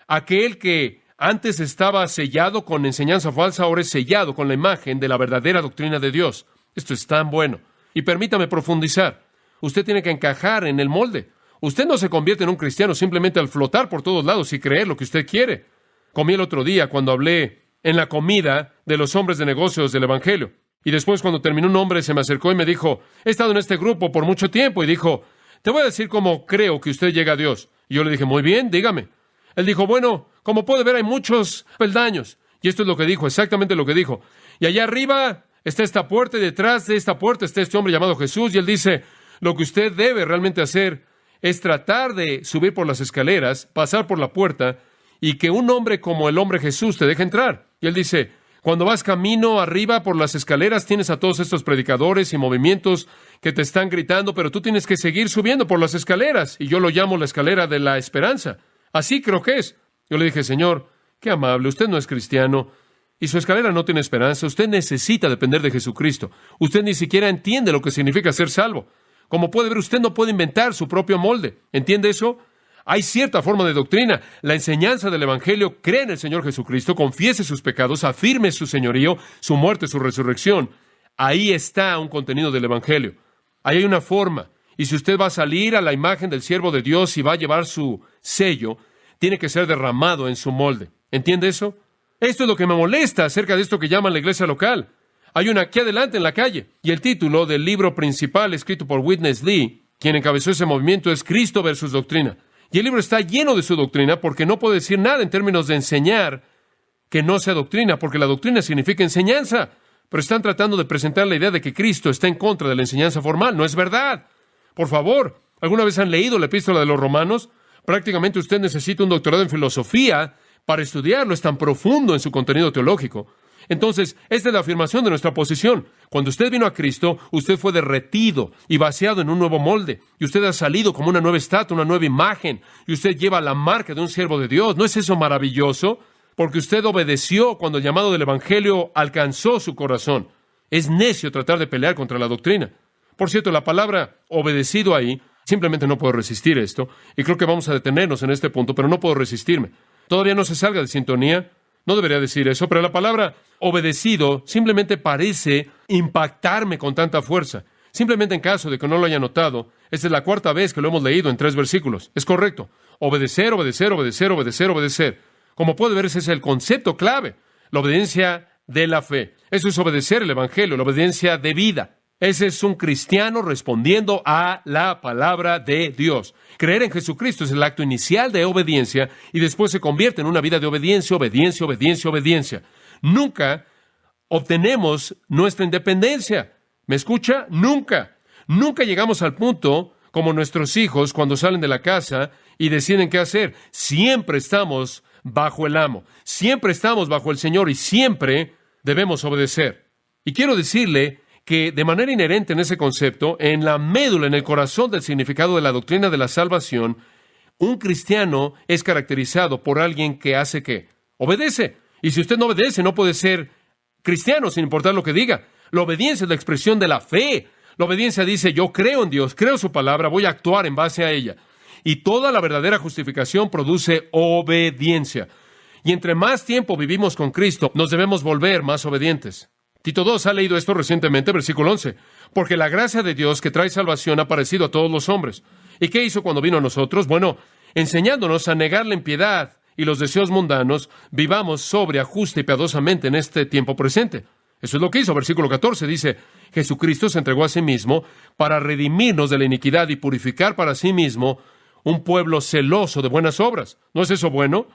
Aquel que antes estaba sellado con enseñanza falsa, ahora es sellado con la imagen de la verdadera doctrina de Dios. Esto es tan bueno. Y permítame profundizar. Usted tiene que encajar en el molde. Usted no se convierte en un cristiano simplemente al flotar por todos lados y creer lo que usted quiere. Comí el otro día cuando hablé en la comida de los hombres de negocios del Evangelio. Y después, cuando terminó, un hombre se me acercó y me dijo, he estado en este grupo por mucho tiempo, y dijo, te voy a decir cómo creo que usted llega a Dios. Y yo le dije, muy bien, dígame. Él dijo, bueno, como puede ver, hay muchos peldaños. Y esto es lo que dijo, exactamente lo que dijo. Y allá arriba está esta puerta, y detrás de esta puerta está este hombre llamado Jesús, y él dice, lo que usted debe realmente hacer es tratar de subir por las escaleras, pasar por la puerta, y que un hombre como el hombre Jesús te deje entrar. Y él dice, cuando vas camino arriba por las escaleras, tienes a todos estos predicadores y movimientos que te están gritando, pero tú tienes que seguir subiendo por las escaleras. Y yo lo llamo la escalera de la esperanza. Así creo que es. Yo le dije, Señor, qué amable, usted no es cristiano y su escalera no tiene esperanza. Usted necesita depender de Jesucristo. Usted ni siquiera entiende lo que significa ser salvo. Como puede ver, usted no puede inventar su propio molde. ¿Entiende eso? Hay cierta forma de doctrina. La enseñanza del Evangelio, cree en el Señor Jesucristo, confiese sus pecados, afirme su señorío, su muerte, su resurrección. Ahí está un contenido del Evangelio. Ahí hay una forma. Y si usted va a salir a la imagen del siervo de Dios y va a llevar su sello, tiene que ser derramado en su molde. ¿Entiende eso? Esto es lo que me molesta acerca de esto que llaman la iglesia local. Hay una aquí adelante en la calle. Y el título del libro principal escrito por Witness Lee, quien encabezó ese movimiento, es Cristo versus Doctrina. Y el libro está lleno de su doctrina porque no puede decir nada en términos de enseñar que no sea doctrina, porque la doctrina significa enseñanza. pero están tratando de presentar la idea de que Cristo está en contra de la enseñanza formal. No es verdad. Por favor, ¿alguna vez han leído la epístola de los Romanos? Prácticamente usted necesita un doctorado en filosofía para estudiarlo. Es tan profundo en su contenido teológico. Entonces, esta es la afirmación de nuestra posición. Cuando usted vino a Cristo, usted fue derretido y vaciado en un nuevo molde. Y usted ha salido como una nueva estatua, una nueva imagen. Y usted lleva la marca de un siervo de Dios. ¿No es eso maravilloso? Porque usted obedeció cuando el llamado del Evangelio alcanzó su corazón. Es necio tratar de pelear contra la doctrina. Por cierto, la palabra obedecido ahí, simplemente no puedo resistir esto. Y creo que vamos a detenernos en este punto, pero no puedo resistirme. Todavía no se salga de sintonía. No debería decir eso, pero la palabra obedecido simplemente parece impactarme con tanta fuerza. Simplemente en caso de que no lo haya notado, esta es la cuarta vez que lo hemos leído en 3 versículos. Es correcto. Obedecer, obedecer, obedecer, obedecer, obedecer. Como puede ver, ese es el concepto clave. La obediencia de la fe. Eso es obedecer el Evangelio, la obediencia de vida. Ese es un cristiano respondiendo a la palabra de Dios. Creer en Jesucristo es el acto inicial de obediencia y después se convierte en una vida de obediencia, obediencia, obediencia, obediencia. Nunca obtenemos nuestra independencia. ¿Me escucha? Nunca. Nunca llegamos al punto como nuestros hijos cuando salen de la casa y deciden qué hacer. Siempre estamos bajo el amo. Siempre estamos bajo el Señor y siempre debemos obedecer. Y quiero decirle que de manera inherente en ese concepto, en la médula, en el corazón del significado de la doctrina de la salvación, un cristiano es caracterizado por alguien que hace ¿qué? Obedece. Y si usted no obedece, no puede ser cristiano sin importar lo que diga. La obediencia es la expresión de la fe. La obediencia dice, yo creo en Dios, creo su palabra, voy a actuar en base a ella. Y toda la verdadera justificación produce obediencia. Y entre más tiempo vivimos con Cristo, nos debemos volver más obedientes. Tito 2 ha leído esto recientemente, versículo 11. Porque la gracia de Dios que trae salvación ha parecido a todos los hombres. ¿Y qué hizo cuando vino a nosotros? Bueno, enseñándonos a negar la impiedad y los deseos mundanos, vivamos sobria, justa y piadosamente en este tiempo presente. Eso es lo que hizo. Versículo 14 dice, Jesucristo se entregó a sí mismo para redimirnos de la iniquidad y purificar para sí mismo un pueblo celoso de buenas obras. ¿No es eso bueno?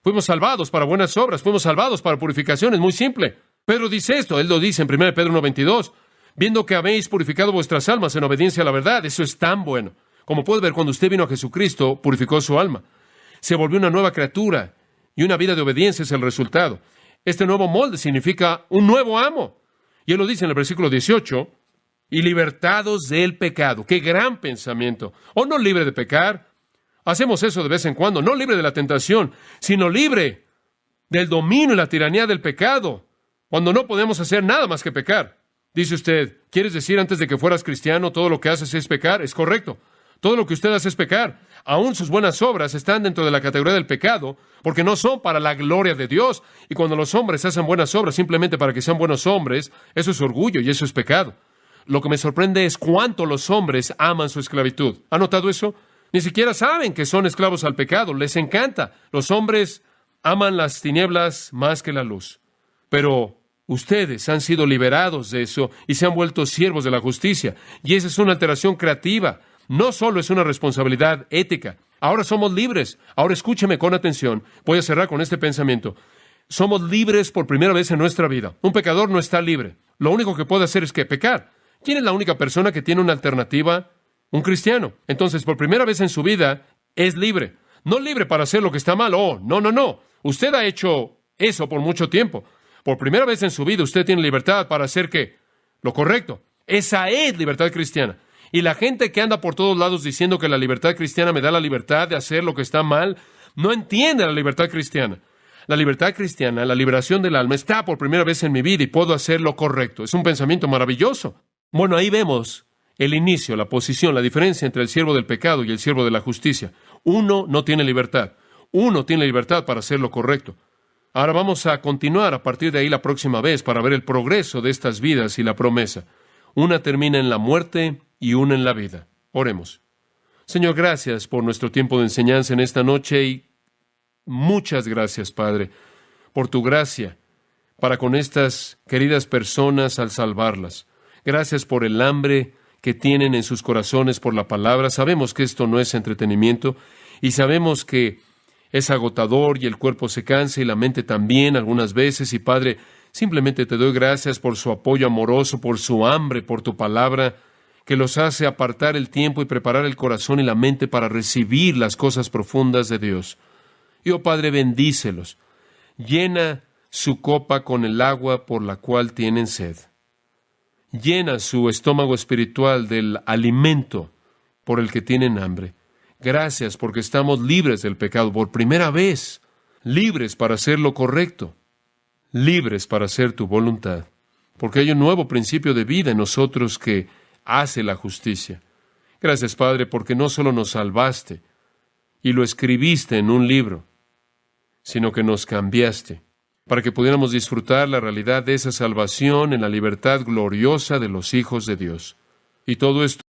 Fuimos salvados para buenas obras, fuimos salvados para purificación, es muy simple. Pedro dice esto, él lo dice en 1 Pedro 1:22, viendo que habéis purificado vuestras almas en obediencia a la verdad. Eso es tan bueno. Como puede ver, cuando usted vino a Jesucristo, purificó su alma. Se volvió una nueva criatura y una vida de obediencia es el resultado. Este nuevo molde significa un nuevo amo. Y él lo dice en el versículo 18, y libertados del pecado. ¡Qué gran pensamiento! O no libre de pecar. Hacemos eso de vez en cuando. No libre de la tentación, sino libre del dominio y la tiranía del pecado. Cuando no podemos hacer nada más que pecar. Dice usted, ¿quieres decir antes de que fueras cristiano todo lo que haces es pecar? Es correcto. Todo lo que usted hace es pecar. Aún sus buenas obras están dentro de la categoría del pecado, porque no son para la gloria de Dios. Y cuando los hombres hacen buenas obras simplemente para que sean buenos hombres, eso es orgullo y eso es pecado. Lo que me sorprende es cuánto los hombres aman su esclavitud. ¿Ha notado eso? Ni siquiera saben que son esclavos al pecado. Les encanta. Los hombres aman las tinieblas más que la luz. Pero ustedes han sido liberados de eso y se han vuelto siervos de la justicia. Y esa es una alteración creativa. No solo es una responsabilidad ética. Ahora somos libres. Ahora escúcheme con atención. Voy a cerrar con este pensamiento. Somos libres por primera vez en nuestra vida. Un pecador no está libre. Lo único que puede hacer es que pecar. ¿Quién es la única persona que tiene una alternativa? Un cristiano. Entonces, por primera vez en su vida, es libre. No libre para hacer lo que está mal. Oh, no. Usted ha hecho eso por mucho tiempo. Por primera vez en su vida, usted tiene libertad para hacer ¿qué? Lo correcto. Esa es libertad cristiana. Y la gente que anda por todos lados diciendo que la libertad cristiana me da la libertad de hacer lo que está mal, no entiende la libertad cristiana. La libertad cristiana, la liberación del alma, está por primera vez en mi vida y puedo hacer lo correcto. Es un pensamiento maravilloso. Bueno, ahí vemos el inicio, la posición, la diferencia entre el siervo del pecado y el siervo de la justicia. Uno no tiene libertad. Uno tiene libertad para hacer lo correcto. Ahora vamos a continuar a partir de ahí la próxima vez para ver el progreso de estas vidas y la promesa. Una termina en la muerte y una en la vida. Oremos. Señor, gracias por nuestro tiempo de enseñanza en esta noche y muchas gracias, Padre, por tu gracia para con estas queridas personas al salvarlas. Gracias por el hambre que tienen en sus corazones por la palabra. Sabemos que esto no es entretenimiento y sabemos que es agotador y el cuerpo se cansa y la mente también algunas veces. Y Padre, Simplemente te doy gracias por su apoyo amoroso, por su hambre, por tu palabra, que los hace apartar el tiempo y preparar el corazón y la mente para recibir las cosas profundas de Dios. Y, oh Padre, bendícelos. Llena su copa con el agua por la cual tienen sed. Llena su estómago espiritual del alimento por el que tienen hambre. Gracias porque estamos libres del pecado por primera vez, libres para hacer lo correcto, libres para hacer tu voluntad, porque hay un nuevo principio de vida en nosotros que hace la justicia. Gracias, Padre, porque no solo nos salvaste y lo escribiste en un libro, sino que nos cambiaste para que pudiéramos disfrutar la realidad de esa salvación en la libertad gloriosa de los hijos de Dios. Y todo esto